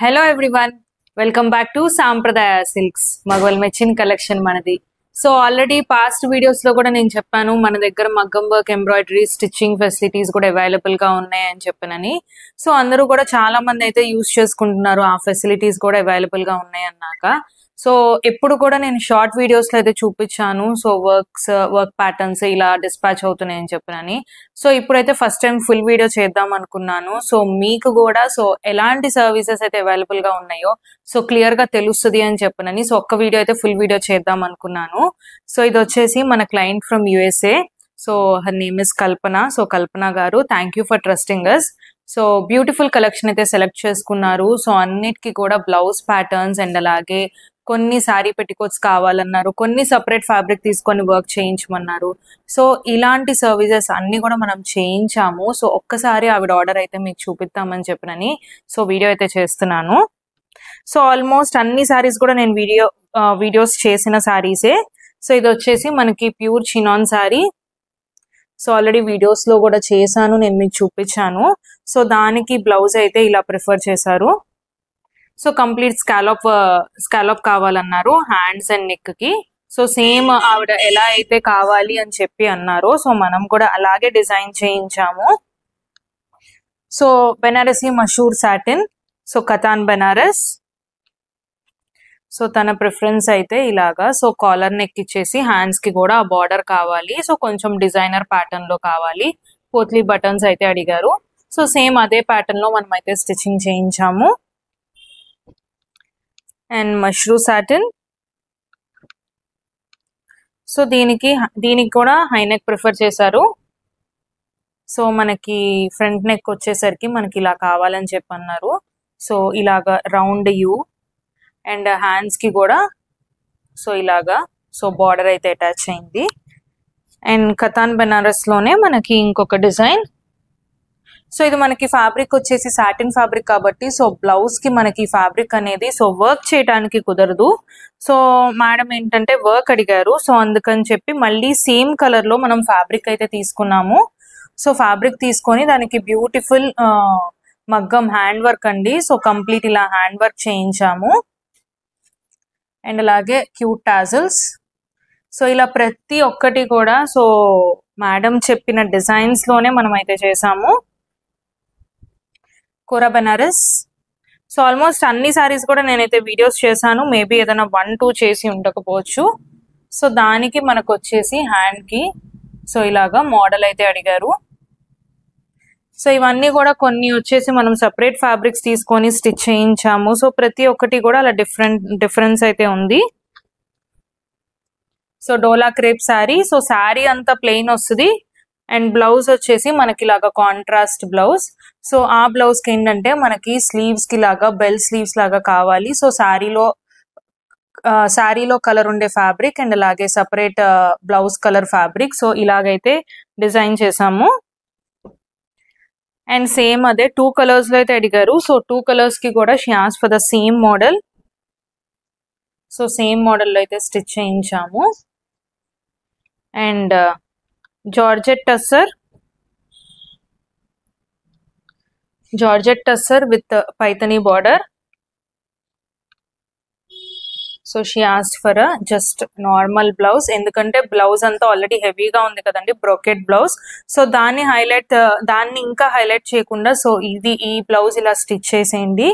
Hello everyone, welcome back to Sampradaya Silks. Magwal Mechin collection manadi. So already past videos lo kuda nenu cheppanu mana daggara maggam work embroidery stitching facilities kuda available ga unnai ani cheppanani. So andaru kuda chaala mandi aithe use cheskuntunnaru aa facilities kuda available ga unnai annaka. So ఎప్పుడు కూడా నేను short వీడియోస్లో అయితే చూపించాను. So work patterns ఇలా dispatch అవుతున్నాయని చెప్పనని. So ఇప్పుడైతే ఫస్ట్ టైం ఫుల్ వీడియో చేద్దాం అనుకున్నాను. సో మీకు కూడా సో ఎలాంటి సర్వీసెస్ అయితే అవైలబుల్ గా ఉన్నాయో సో క్లియర్ గా తెలుస్తుంది అని చెప్పనని. సో ఒక్క వీడియో అయితే ఫుల్ వీడియో చేద్దాం అనుకున్నాను. సో ఇది వచ్చేసి మన client from USA. So her name is Kalpana. So Kalpana గారు, thank you for trusting us. So beautiful collection అయితే సెలెక్ట్ చేసుకున్నారు. సో అన్నిటికీ కూడా బ్లౌజ్ ప్యాటర్న్స్ అండ్ అలాగే కొన్ని సారీ పెట్టికోట్స్ కావాలన్నారు, కొన్ని సపరేట్ ఫ్యాబ్రిక్ తీసుకొని వర్క్ చేయించమన్నారు. సో ఇలాంటి సర్వీసెస్ అన్ని కూడా మనం చేయించాము. సో ఒక్కసారి ఆవిడ ఆర్డర్ అయితే మీకు చూపిద్దామని చెప్పినని సో వీడియో అయితే చేస్తున్నాను. సో ఆల్మోస్ట్ అన్ని సారీస్ కూడా నేను వీడియోస్ చేసిన సారీసే. సో ఇది వచ్చేసి మనకి pure chinon sorry. So already videos లో కూడా చేశాను, నేను మీకు చూపించాను. సో దానికి బ్లౌజ్ అయితే ఇలా ప్రిఫర్ చేశారు. సో కంప్లీట్ స్కాలప్ కావాలన్నారు హ్యాండ్స్ అండ్ నెక్ కి. సో సేమ్ ఆవిడ ఎలా అయితే కావాలి అని చెప్పి అన్నారు. సో మనం కూడా అలాగే డిజైన్ చేయించాము. సో బెనారసీ మషూర్ సాటిన్, సో కతాన్ బెనారస్. సో తన ప్రిఫరెన్స్ అయితే ఇలాగా. సో కాలర్ నెక్ ఇచ్చేసి హ్యాండ్స్ కి కూడా ఆ బార్డర్ కావాలి. సో కొంచెం డిజైనర్ ప్యాటర్న్ లో కావాలి. పోత్లీ బటన్స్ అయితే అడిగారు. సో సేమ్ అదే ప్యాటర్న్ లో మనం అయితే స్టిచ్చింగ్ చేయించాము. And mashru satin. సో దీనికి కూడా హై నెక్ ప్రిఫర్ చేశారు. సో మనకి ఫ్రంట్ నెక్ వచ్చేసరికి మనకి ఇలా కావాలని చెప్పి అన్నారు. సో ఇలాగా రౌండ్ యూ అండ్ హ్యాండ్స్ కి కూడా సో ఇలాగా సో బార్డర్ అయితే అటాచ్ అయింది. అండ్ కతాన్ బెనారస్ లోనే మనకి ఇంకొక డిజైన్. సో ఇది మనకి ఫ్యాబ్రిక్ వచ్చేసి సాటిన్ ఫ్యాబ్రిక్ కాబట్టి సో బ్లౌజ్ కి మనకి ఫ్యాబ్రిక్ అనేది సో వర్క్ చేయడానికి కుదరదు. సో మేడం ఏంటంటే వర్క్ అడిగారు. సో అందుకని చెప్పి మళ్ళీ సేమ్ కలర్ లో మనం ఫ్యాబ్రిక్ అయితే తీసుకున్నాము. సో ఫ్యాబ్రిక్ తీసుకొని దానికి బ్యూటిఫుల్ మగ్గం హ్యాండ్ వర్క్ అండి. సో కంప్లీట్ ఇలా హ్యాండ్ వర్క్ చేయించాము. అండ్ అలాగే క్యూట్ టాజల్స్. సో ఇలా ప్రతి ఒక్కటి కూడా సో మేడం చెప్పిన డిజైన్స్ లోనే మనం అయితే చేసాము. కోరా బెనారస్. సో ఆల్మోస్ట్ అన్ని సారీస్ కూడా నేనైతే వీడియోస్ చేశాను. మేబీ ఏదైనా 1-2 చేసి ఉండకపోవచ్చు. సో దానికి మనకు వచ్చేసి హ్యాండ్ కి సో ఇలాగా మోడల్ అయితే అడిగారు. సో ఇవన్నీ కూడా కొన్ని వచ్చేసి మనం సపరేట్ ఫ్యాబ్రిక్స్ తీసుకొని స్టిచ్ చేయించాము. సో ప్రతి ఒక్కటి కూడా అలా డిఫరెన్స్ అయితే ఉంది. సో డోలా క్రేప్ శారీ. సో శారీ అంతా ప్లెయిన్ వస్తుంది. అండ్ బ్లౌజ్ వచ్చేసి మనకి ఇలాగా కాంట్రాస్ట్ బ్లౌజ్. సో ఆ బ్లౌజ్ కి ఏంటంటే మనకి స్లీవ్స్ కి లాగా బెల్ స్లీవ్స్ లాగా కావాలి. సో శారీలో కలర్ ఉండే ఫ్యాబ్రిక్ అండ్ అలాగే separate blouse colour fabric. So ఇలాగైతే డిజైన్ చేసాము. అండ్ సేమ్ అదే 2 కలర్స్ లో అయితే అడిగారు. సో 2 కలర్స్ కి కూడా she asked for the same model. So same model లో అయితే స్టిచ్ చేయించాము. And georgette tussar with Paithani border. So she asked for just normal blouse, ఎందుకంటే బ్లౌజ్ అంతా ఆల్రెడీ హెవీగా ఉంది కదండి, బ్రోకెట్ బ్లౌజ్. సో దాన్ని ఇంకా హైలైట్ చేయకుండా సో ఈ బ్లౌజ్ ఇలా స్టిచ్ చేసేయండి.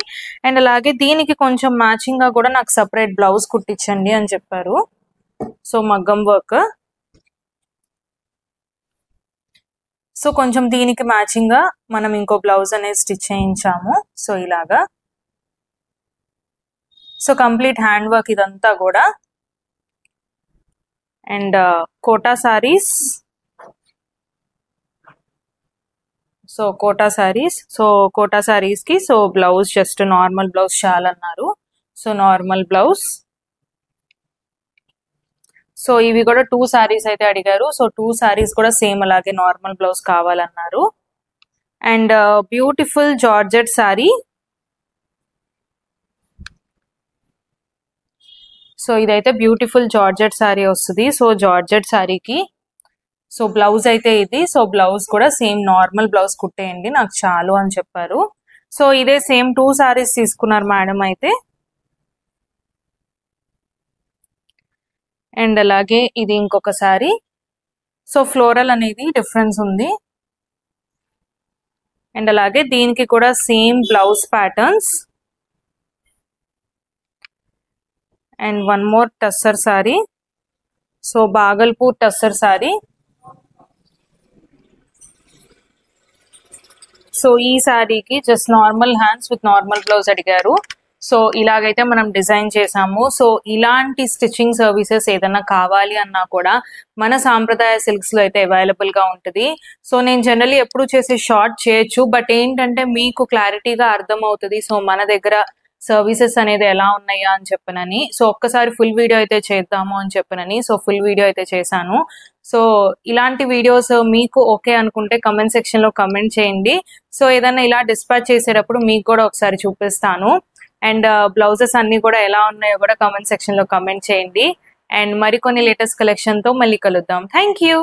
అండ్ అలాగే దీనికి కొంచెం మ్యాచింగ్ గా కూడా నాకు సపరేట్ బ్లౌజ్ కుట్టించండి అని చెప్పారు. సో మగ్గం వర్క్. సో కొంచెం దీనికి మ్యాచింగ్ గా మనం ఇంకో బ్లౌజ్ అనేది స్టిచ్ చేయించాము. సో ఇలాగా. సో కంప్లీట్ హ్యాండ్ వర్క్ ఇదంతా కూడా. అండ్ కోటా సారీస్. సో కోటా సారీస్ కి so blouse just normal blouse చాలన్నారు. So normal blouse. సో ఇవి కూడా 2 సారీస్ అయితే అడిగారు. సో 2 సారీస్ కూడా సేమ్ అలాగే నార్మల్ బ్లౌజ్ కావాలన్నారు. And beautiful georgette sorry. So ఇదైతే బ్యూటిఫుల్ జార్జెట్ సారీ వస్తుంది. సో జార్జెట్ సారీకి సో బ్లౌజ్ అయితే ఇది. సో బ్లౌజ్ కూడా సేమ్ నార్మల్ బ్లౌజ్ కుట్టేయండి నాకు చాలు అని చెప్పారు. సో ఇదే సేమ్ 2 సారీస్ తీసుకున్నారు మేడం అయితే. అండ్ అలాగే ఇది ఇంకొక సారీ. సో ఫ్లోరల్ అనేది డిఫరెన్స్ ఉంది. అండ్ అలాగే దీనికి కూడా same blouse patterns. And one more tussar sari. So Bhagalpur tussar sari. So ఈ సారీకి just normal hands with normal blouse అడిగారు. సో ఇలాగైతే మనం డిజైన్ చేసాము. సో ఇలాంటి స్టిచ్చింగ్ సర్వీసెస్ ఏదైనా కావాలి అన్నా కూడా మన సాంప్రదాయ సిల్క్స్ లో అయితే అవైలబుల్ గా ఉంటుంది. సో నేను జనరల్లీ ఎప్పుడు చేసే షార్ట్ చేయొచ్చు, బట్ ఏంటంటే మీకు క్లారిటీగా అర్థం అవుతుంది సో మన దగ్గర సర్వీసెస్ అనేది ఎలా ఉన్నాయా అని చెప్పనని. సో ఒక్కసారి ఫుల్ వీడియో అయితే చేద్దాము అని చెప్పనని సో ఫుల్ వీడియో అయితే చేశాను. సో ఇలాంటి వీడియోస్ మీకు ఓకే అనుకుంటే కమెంట్ సెక్షన్ లో కమెంట్ చేయండి. సో ఏదైనా ఇలా డిస్పాచ్ చేసేటప్పుడు మీకు కూడా ఒకసారి చూపిస్తాను. అండ్ బ్లౌజెస్ అన్ని కూడా ఎలా ఉన్నాయో కూడా కమెంట్ సెక్షన్ లో కమెంట్ చేయండి. అండ్ మరికొన్ని లేటెస్ట్ కలెక్షన్ తో మళ్ళీ కలుద్దాం. Thank you.